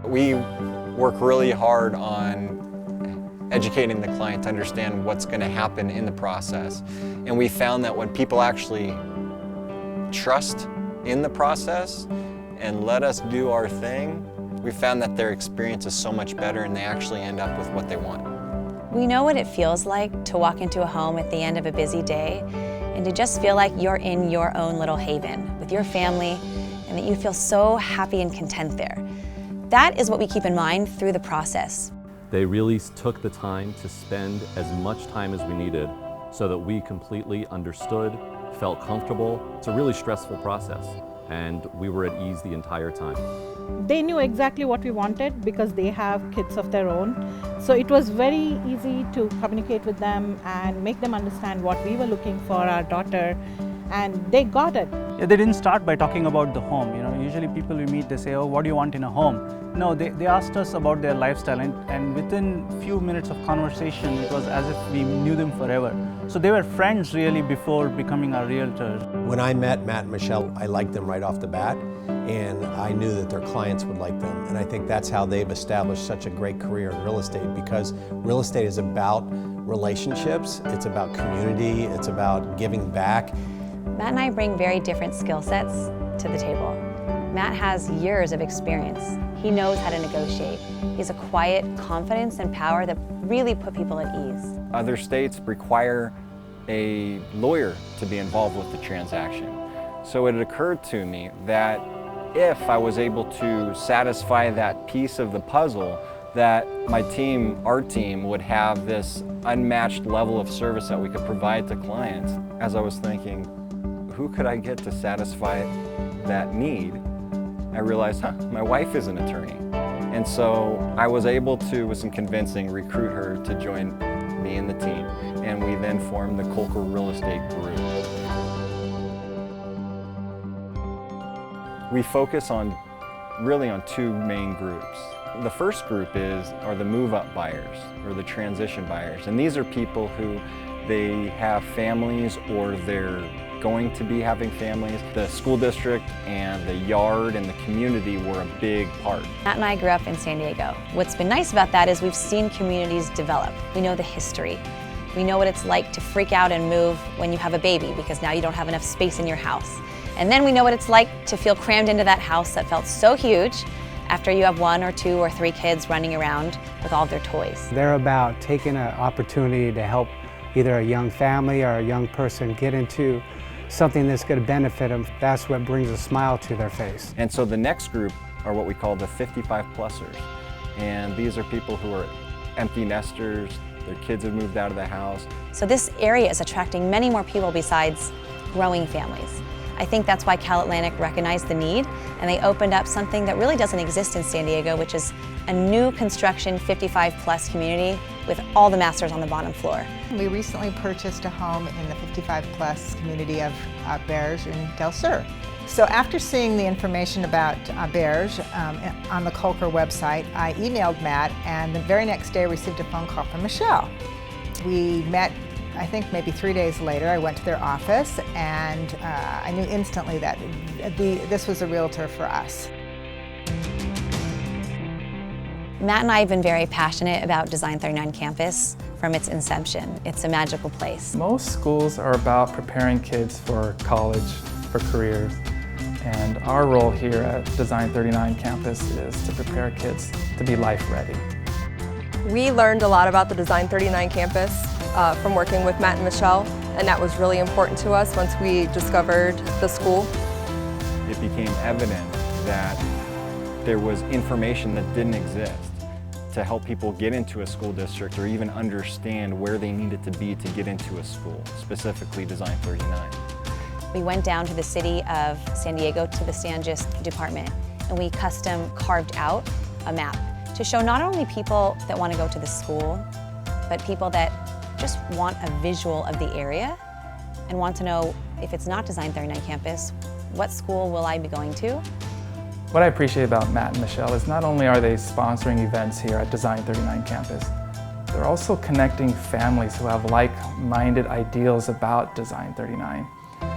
We work really hard on educating the client to understand what's going to happen in the process. And we found that when people actually trust in the process and let us do our thing, we found that their experience is so much better and they actually end up with what they want. We know what it feels like to walk into a home at the end of a busy day and to just feel like you're in your own little haven with your family and that you feel so happy and content there. That is what we keep in mind through the process. They really took the time to spend as much time as we needed so that we completely understood, felt comfortable. It's a really stressful process, and we were at ease the entire time. They knew exactly what we wanted because they have kids of their own. So it was very easy to communicate with them and make them understand what we were looking for our daughter, and they got it. Yeah, they didn't start by talking about the home. Usually people we meet, they say, oh, what do you want in a home? No, they asked us about their lifestyle, and within few minutes of conversation, it was as if we knew them forever. So they were friends really before becoming our realtors. When I met Matt and Michelle, I liked them right off the bat, and I knew that their clients would like them. And I think that's how they've established such a great career in real estate, because real estate is about relationships, it's about community, it's about giving back. Matt and I bring very different skill sets to the table. Matt has years of experience. He knows how to negotiate. He has a quiet confidence and power that really put people at ease. Other states require a lawyer to be involved with the transaction. So it occurred to me that if I was able to satisfy that piece of the puzzle, that my team, our team, would have this unmatched level of service that we could provide to clients. As I was thinking, who could I get to satisfy that need? I realized, my wife is an attorney. And so I was able to, with some convincing, recruit her to join me and the team. And we then formed the Kolker Real Estate Group. We focus really on two main groups. The first group are the move-up buyers, or the transition buyers. And these are people who they have families, or they're going to be having families. The school district and the yard and the community were a big part. Matt and I grew up in San Diego. What's been nice about that is we've seen communities develop. We know the history. We know what it's like to freak out and move when you have a baby because now you don't have enough space in your house. And then we know what it's like to feel crammed into that house that felt so huge after you have 1 or 2 or 3 kids running around with all of their toys. They're about taking an opportunity to help either a young family or a young person get into something that's going to benefit them. That's what brings a smile to their face. And so the next group are what we call the 55-plussers. And these are people who are empty nesters, their kids have moved out of the house. So this area is attracting many more people besides growing families. I think that's why Cal Atlantic recognized the need, and they opened up something that really doesn't exist in San Diego, which is a new construction 55-plus community with all the masters on the bottom floor. We recently purchased a home in the 55-plus community of Auberge in Del Sur. So after seeing the information about Auberge on the Kolker website, I emailed Matt, and the very next day I received a phone call from Michelle. We met, I think maybe 3 days later. I went to their office, and I knew instantly that this was a realtor for us. Matt and I have been very passionate about Design 39 campus from its inception. It's a magical place. Most schools are about preparing kids for college, for careers. And our role here at Design 39 campus is to prepare kids to be life ready. We learned a lot about the Design 39 campus from working with Matt and Michelle, and that was really important to us once we discovered the school. It became evident that there was information that didn't exist to help people get into a school district or even understand where they needed to be to get into a school, specifically Design 39. We went down to the city of San Diego to the San Gist department, and we custom carved out a map to show not only people that want to go to the school, but people that just want a visual of the area and want to know, if it's not Design 39 campus, what school will I be going to? What I appreciate about Matt and Michelle is not only are they sponsoring events here at Design 39 campus, they're also connecting families who have like-minded ideals about Design 39.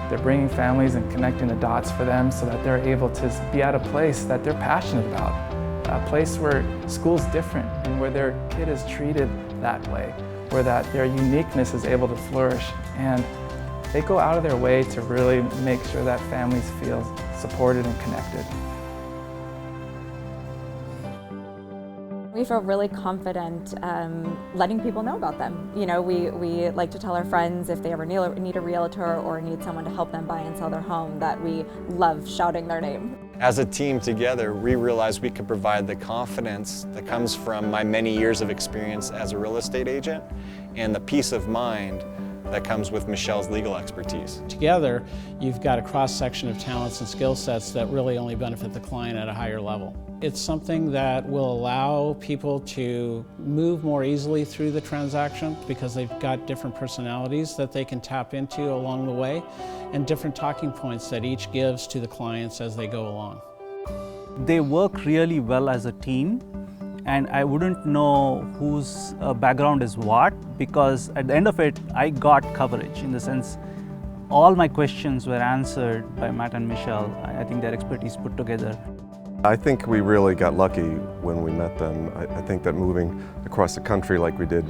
They're bringing families and connecting the dots for them so that they're able to be at a place that they're passionate about. a place where school's different and where their kid is treated that way, where that their uniqueness is able to flourish, and they go out of their way to really make sure that families feel supported and connected. We feel really confident letting people know about them. You know, we like to tell our friends if they ever need a realtor or need someone to help them buy and sell their home that we love shouting their name. As a team together, we realized we could provide the confidence that comes from my many years of experience as a real estate agent and the peace of mind that comes with Michelle's legal expertise. Together, you've got a cross-section of talents and skill sets that really only benefit the client at a higher level. It's something that will allow people to move more easily through the transaction because they've got different personalities that they can tap into along the way and different talking points that each gives to the clients as they go along. They work really well as a team, and I wouldn't know whose background is what, because at the end of it, I got coverage in the sense all my questions were answered by Matt and Michelle. I think their expertise put together. I think we really got lucky when we met them. I think that moving across the country like we did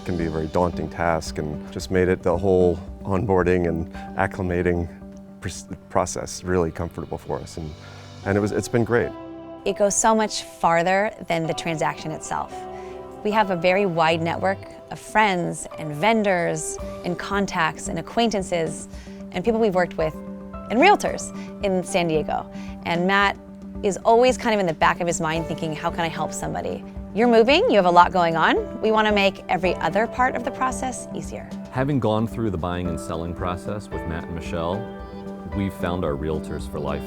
can be a very daunting task, and just made it the whole onboarding and acclimating process really comfortable for us, and it's been great. It goes so much farther than the transaction itself. We have a very wide network of friends and vendors and contacts and acquaintances and people we've worked with and realtors in San Diego. And Matt is always kind of in the back of his mind thinking, how can I help somebody? You're moving, you have a lot going on. We want to make every other part of the process easier. Having gone through the buying and selling process with Matt and Michelle, we've found our realtors for life.